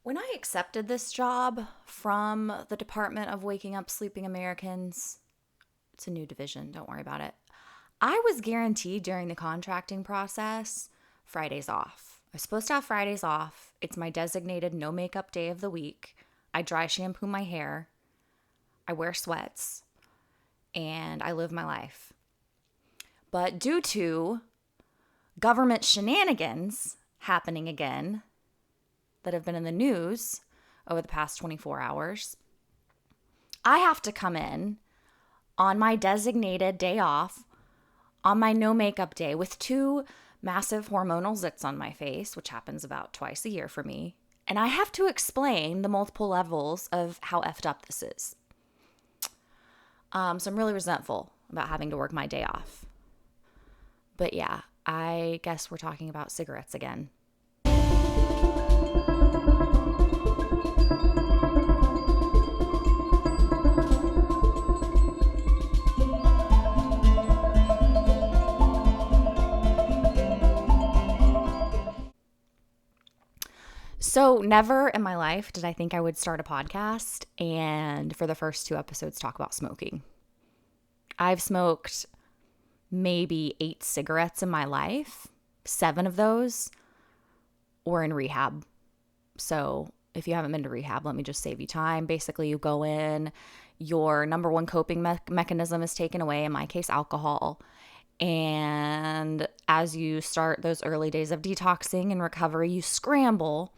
When I accepted this job from the Department of Waking Up Sleeping Americans, it's a new division, don't worry about it. I was guaranteed during the contracting process Fridays off. I was supposed to have Fridays off. It's my designated no makeup day of the week. I dry shampoo my hair. I wear sweats. And I live my life. But due to government shenanigans happening again that have been in the news over the past 24 hours, I have to come in on my designated day off on my no makeup day with 2 massive hormonal zits on my face, which happens about twice a year for me. And I have to explain the multiple levels of how effed up this is. So I'm really resentful about having to work my day off. But yeah, I guess we're talking about cigarettes again. So never in my life did I think I would start a podcast and for the first 2 episodes talk about smoking. I've smoked maybe 8 cigarettes in my life. 7 of those were in rehab. So if you haven't been to rehab, let me just save you time. Basically, you go in, your number one coping mechanism is taken away, in my case, alcohol. And as you start those early days of detoxing and recovery, you scramble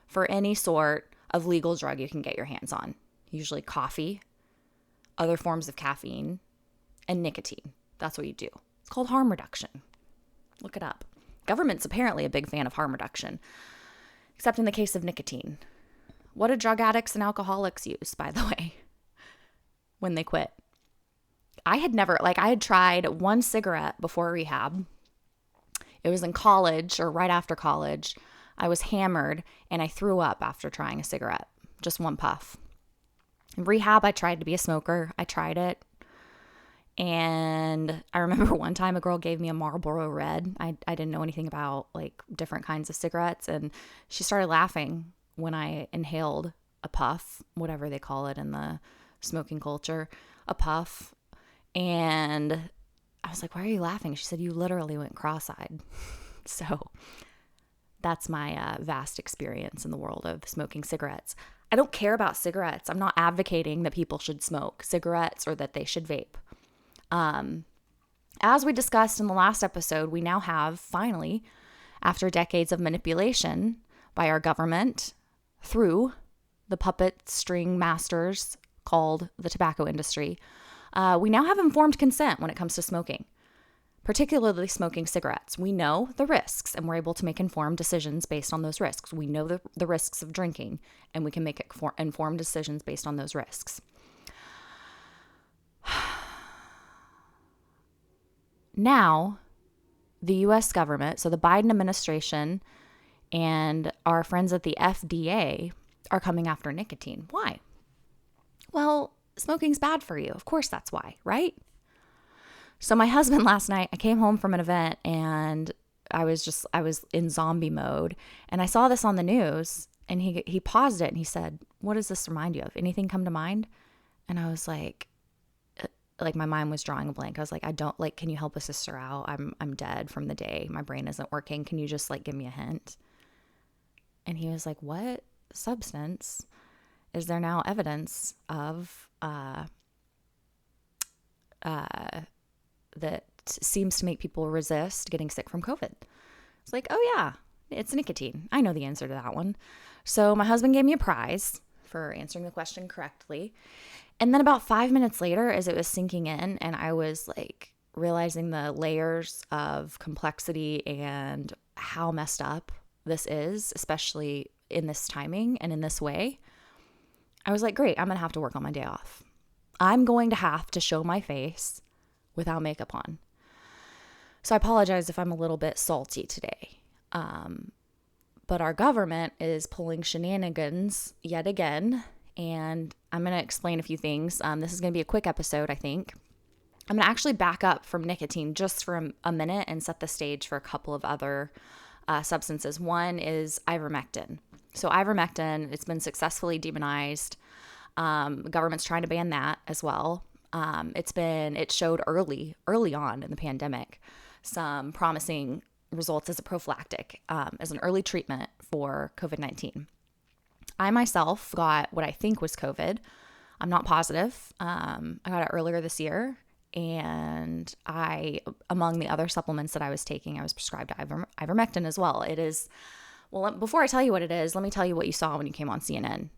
for any sort of legal drug you can get your hands on. Usually coffee, other forms of caffeine, and nicotine. That's what you do. It's called harm reduction. Look it up. Government's apparently a big fan of harm reduction, except in the case of nicotine. What do drug addicts and alcoholics use, by the way, when they quit? I had tried 1 cigarette before rehab. It was in college or right after college. I was hammered and I threw up after trying a cigarette. Just 1 puff. In rehab, I tried to be a smoker. I tried it. And I remember one time a girl gave me a Marlboro Red. I didn't know anything about like different kinds of cigarettes. And she started laughing when I inhaled a puff, whatever they call it in the smoking culture, a puff. And I was like, why are you laughing? She said, you literally went cross-eyed. So that's my vast experience in the world of smoking cigarettes. I don't care about cigarettes. I'm not advocating that people should smoke cigarettes or that they should vape. As we discussed in the last episode, we now have, finally, after decades of manipulation by our government through the puppet string masters called the tobacco industry, we now have informed consent when it comes to smoking, particularly smoking cigarettes. We know the risks and we're able to make informed decisions based on those risks. We know the risks of drinking and we can make informed decisions based on those risks. Now, the U.S. government, so the Biden administration and our friends at the FDA are coming after nicotine. Why? Well, smoking's bad for you. Of course that's why, right? So my husband last night, I came home from an event and I was in zombie mode and I saw this on the news and he paused it and he said, what does this remind you of? Anything come to mind? And I was like my mind was drawing a blank. I was like, can you help a sister out? I'm dead from the day. My brain isn't working. Can you just give me a hint? And he was like, what substance is there now evidence of that seems to make people resist getting sick from COVID? It's like, oh yeah, it's nicotine. I know the answer to that one. So my husband gave me a prize for answering the question correctly. And then about 5 minutes later, as it was sinking in and I was realizing the layers of complexity and how messed up this is, especially in this timing and in this way, I was like, great, I'm going to have to work on my day off. I'm going to have to show my face without makeup on. So I apologize if I'm a little bit salty today. But our government is pulling shenanigans yet again. And I'm going to explain a few things. This is going to be a quick episode, I think. I'm going to actually back up from nicotine just for a minute and set the stage for a couple of other substances. One is ivermectin. So ivermectin, it's been successfully demonized. The government's trying to ban that as well. It showed early on in the pandemic some promising results as a prophylactic, as an early treatment for COVID-19. I myself got what I think was COVID. I'm not positive. I got it earlier this year, and among the other supplements that I was taking, I was prescribed ivermectin as well. It is, well, before I tell you what it is, let me tell you what you saw when you came on CNN.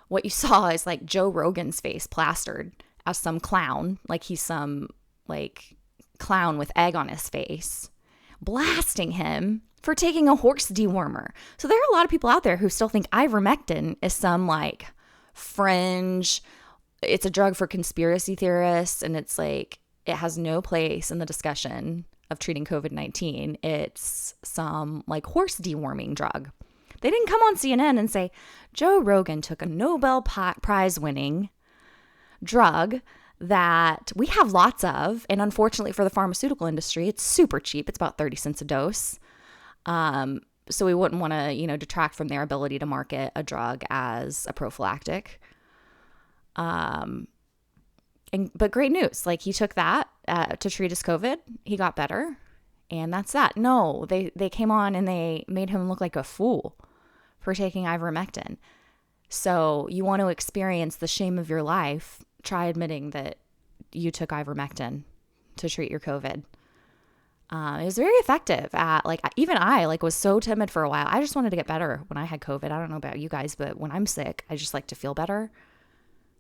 What you saw is like Joe Rogan's face plastered as some clown, like he's some like clown with egg on his face, blasting him for taking a horse dewormer. So there are a lot of people out there who still think ivermectin is some like fringe, it's a drug for conspiracy theorists, and it's like it has no place in the discussion of treating COVID-19. It's some like horse deworming drug. They didn't come on CNN and say, Joe Rogan took a Nobel Prize winning drug that we have lots of. And unfortunately for the pharmaceutical industry, it's super cheap. It's about 30 cents a dose. So we wouldn't want to, detract from their ability to market a drug as a prophylactic. But great news. Like he took that to treat his COVID. He got better. And that's that. No, they came on and they made him look like a fool for taking ivermectin. So you want to experience the shame of your life, try admitting that you took ivermectin to treat your COVID. It was very effective at even I was so timid for a while. I just wanted to get better when I had COVID. I don't know about you guys, but when I'm sick, I just like to feel better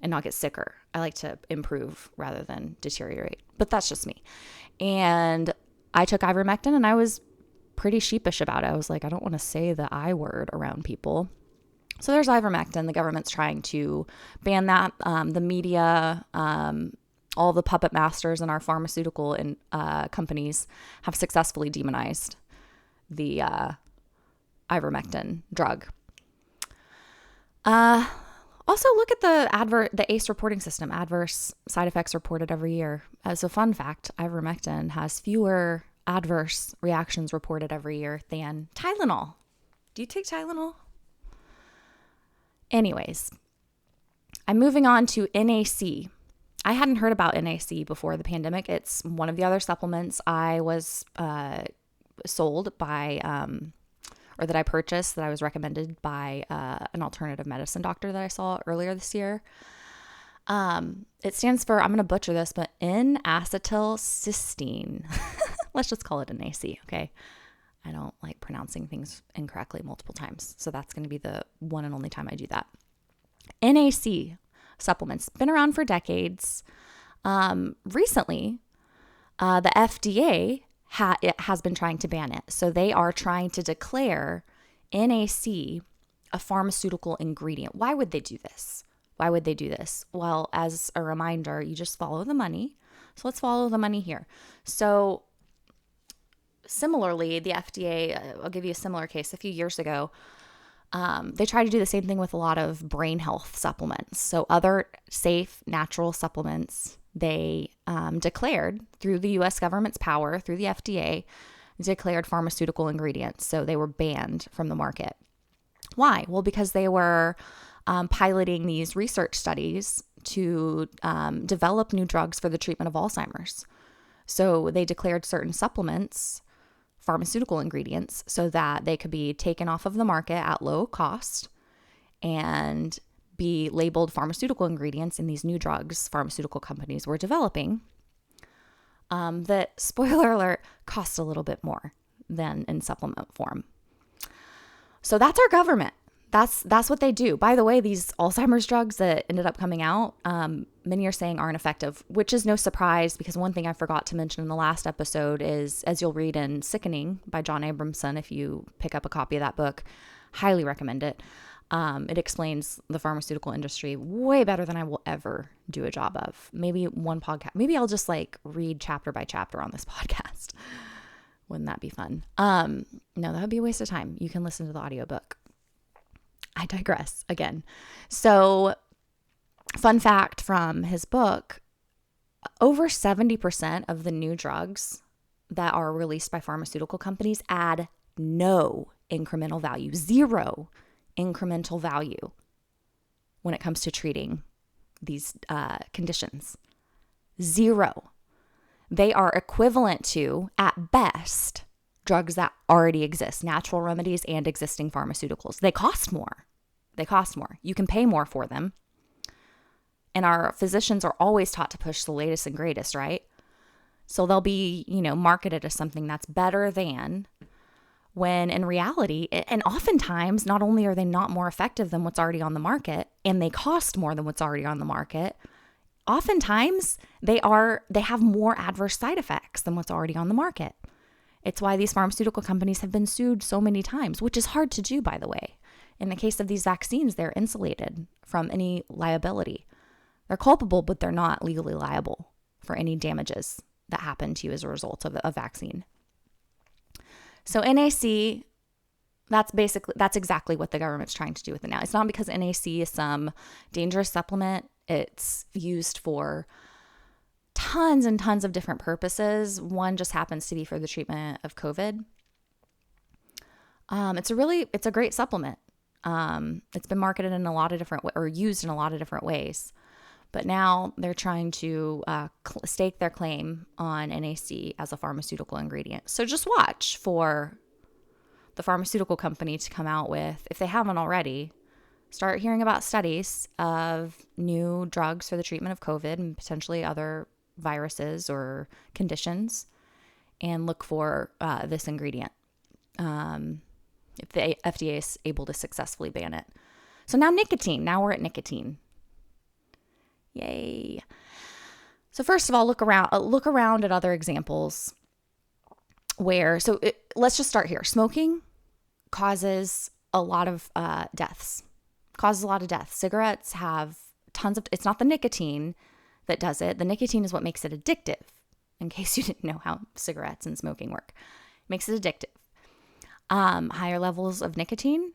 and not get sicker. I like to improve rather than deteriorate, but that's just me. And I took ivermectin and I was pretty sheepish about it. I was like, I don't want to say the I word around people. So there's ivermectin. The government's trying to ban that. The media, all the puppet masters in our pharmaceutical companies have successfully demonized the ivermectin drug. Also, look at the ACE reporting system, adverse side effects reported every year. As a fun fact, ivermectin has fewer adverse reactions reported every year than Tylenol. Do you take Tylenol? Anyways, I'm moving on to NAC. I hadn't heard about NAC before the pandemic. It's one of the other supplements I was sold by, or that I purchased, that I was recommended by an alternative medicine doctor that I saw earlier this year. It stands for, I'm going to butcher this, but N-acetylcysteine. Let's just call it NAC, okay? I don't like pronouncing things incorrectly multiple times, so that's going to be the one and only time I do that. NAC supplements, been around for decades. Recently, the FDA has been trying to ban it. So they are trying to declare NAC a pharmaceutical ingredient. Why would they do this? Well, as a reminder, you just follow the money. So let's follow the money here. So similarly, the FDA, I'll give you a similar case. A few years ago, they tried to do the same thing with a lot of brain health supplements. So other safe, natural supplements, they declared through the U.S. government's power, through the FDA, declared pharmaceutical ingredients. So they were banned from the market. Why? Well, because they were piloting these research studies to develop new drugs for the treatment of Alzheimer's. So they declared certain supplements pharmaceutical ingredients so that they could be taken off of the market at low cost and be labeled pharmaceutical ingredients in these new drugs pharmaceutical companies were developing that, spoiler alert, cost a little bit more than in supplement form. So that's our government. That's what they do. By the way, these Alzheimer's drugs that ended up coming out, many are saying aren't effective, which is no surprise because one thing I forgot to mention in the last episode is, as you'll read in Sickening by John Abramson, if you pick up a copy of that book, highly recommend it. It explains the pharmaceutical industry way better than I will ever do a job of. Maybe one podcast. Maybe I'll just read chapter by chapter on this podcast. Wouldn't that be fun? No, that would be a waste of time. You can listen to the audiobook. I digress again. So, fun fact from his book, over 70% of the new drugs that are released by pharmaceutical companies add no incremental value, zero incremental value when it comes to treating these conditions. Zero. They are equivalent to, at best, drugs that already exist, natural remedies and existing pharmaceuticals. They cost more. You can pay more for them. And our physicians are always taught to push the latest and greatest, right? So they'll be, marketed as something that's better than, when in reality, and oftentimes, not only are they not more effective than what's already on the market, and they cost more than what's already on the market, oftentimes they have more adverse side effects than what's already on the market. It's why these pharmaceutical companies have been sued so many times, which is hard to do, by the way. In the case of these vaccines, they're insulated from any liability. They're culpable, but they're not legally liable for any damages that happen to you as a result of a vaccine. So NAC, that's exactly what the government's trying to do with it now. It's not because NAC is some dangerous supplement. It's used for tons and tons of different purposes. One just happens to be for the treatment of COVID. It's a great supplement. It's been marketed in a lot of different or used in a lot of different ways. But now they're trying to stake their claim on NAC as a pharmaceutical ingredient. So just watch for the pharmaceutical company to come out with, if they haven't already, start hearing about studies of new drugs for the treatment of COVID and potentially other viruses or conditions, and look for this ingredient if the FDA is able to successfully ban it. So now nicotine. Now we're at nicotine. Yay. So first of all, look around at other examples where, let's just start here. Smoking causes a lot of deaths. Cigarettes have it's not the nicotine that does it. The nicotine is what makes it addictive, in case you didn't know how cigarettes and smoking work. It makes it addictive. Higher levels of nicotine,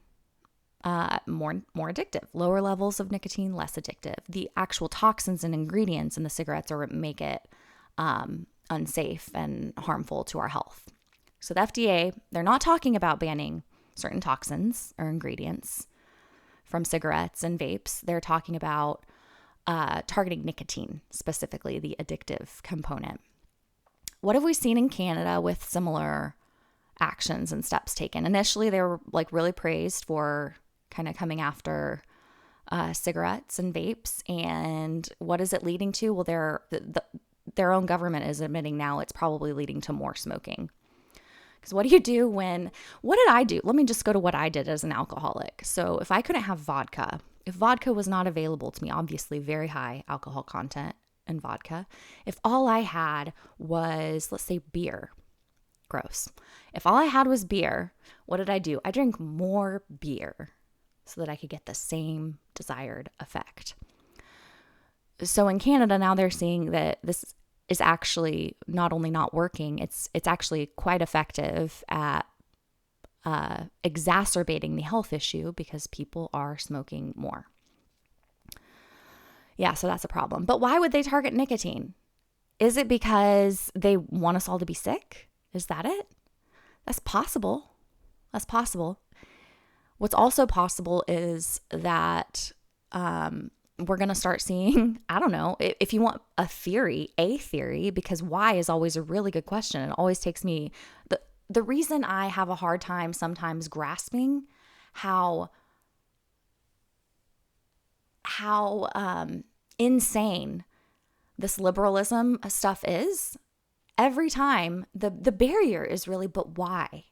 more addictive. Lower levels of nicotine, less addictive. The actual toxins and ingredients in the cigarettes make it unsafe and harmful to our health. So the FDA, they're not talking about banning certain toxins or ingredients from cigarettes and vapes. They're talking about targeting nicotine, specifically the addictive component. What have we seen in Canada with similar actions and steps taken? Initially, they were really praised for kind of coming after cigarettes and vapes. And what is it leading to? Well, their own government is admitting now it's probably leading to more smoking. Because what do you do what did I do? Let me just go to what I did as an alcoholic. So if I couldn't have vodka, if vodka was not available to me, obviously very high alcohol content in vodka, if all I had was, let's say, beer, gross. If all I had was beer, what did I do? I drank more beer so that I could get the same desired effect. So in Canada now they're seeing that this is actually not only not working, it's actually quite effective at exacerbating the health issue because people are smoking more. Yeah, so that's a problem. But why would they target nicotine? Is it because they want us all to be sick? Is that it? That's possible. What's also possible is that we're going to start seeing, I don't know, if you want a theory, because why is always a really good question. It always takes me, the reason I have a hard time sometimes grasping how insane this liberalism stuff is, every time the barrier is really, but why?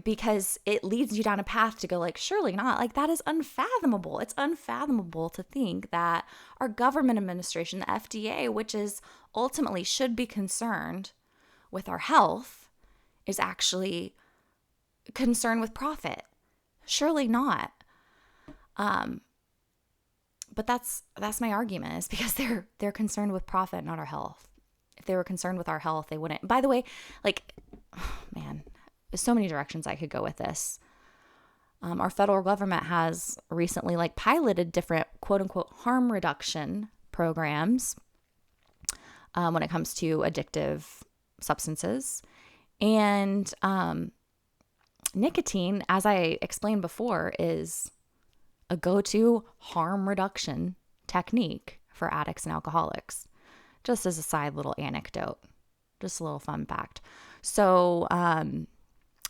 Because it leads you down a path to go surely not. That is unfathomable. It's unfathomable to think that our government administration, the FDA, which is ultimately should be concerned with our health, is actually concerned with profit. Surely not. But that's my argument, is because they're concerned with profit, not our health. If they were concerned with our health, they wouldn't. By the way, man, there's so many directions I could go with this. Our federal government has recently piloted different quote unquote harm reduction programs when it comes to addictive substances. And nicotine, as I explained before, is a go-to harm reduction technique for addicts and alcoholics. Just as a side little anecdote, just a little fun fact. So,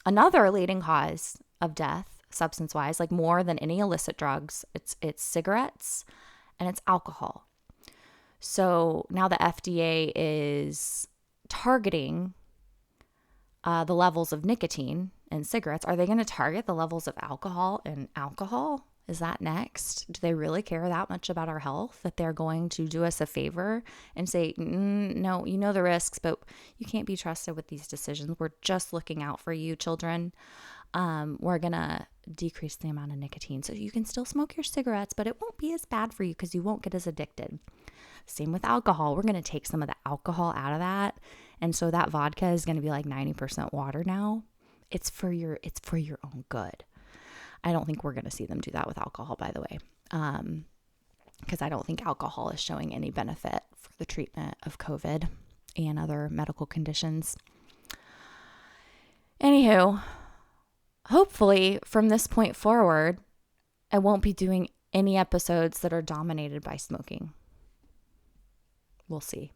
another leading cause of death, substance-wise, like more than any illicit drugs, it's cigarettes and it's alcohol. So now the FDA is targeting the levels of nicotine in cigarettes. Are they going to target the levels of alcohol in alcohol? Is that next? Do they really care that much about our health that they're going to do us a favor and say, no, you know the risks, but you can't be trusted with these decisions. We're just looking out for you, children. We're going to decrease the amount of nicotine so you can still smoke your cigarettes, but it won't be as bad for you because you won't get as addicted. Same with alcohol. We're going to take some of the alcohol out of that. And so that vodka is going to be like 90% water now. It's for your own good. I don't think we're going to see them do that with alcohol, by the way, because I don't think alcohol is showing any benefit for the treatment of COVID and other medical conditions. Anywho, hopefully from this point forward, I won't be doing any episodes that are dominated by smoking. We'll see.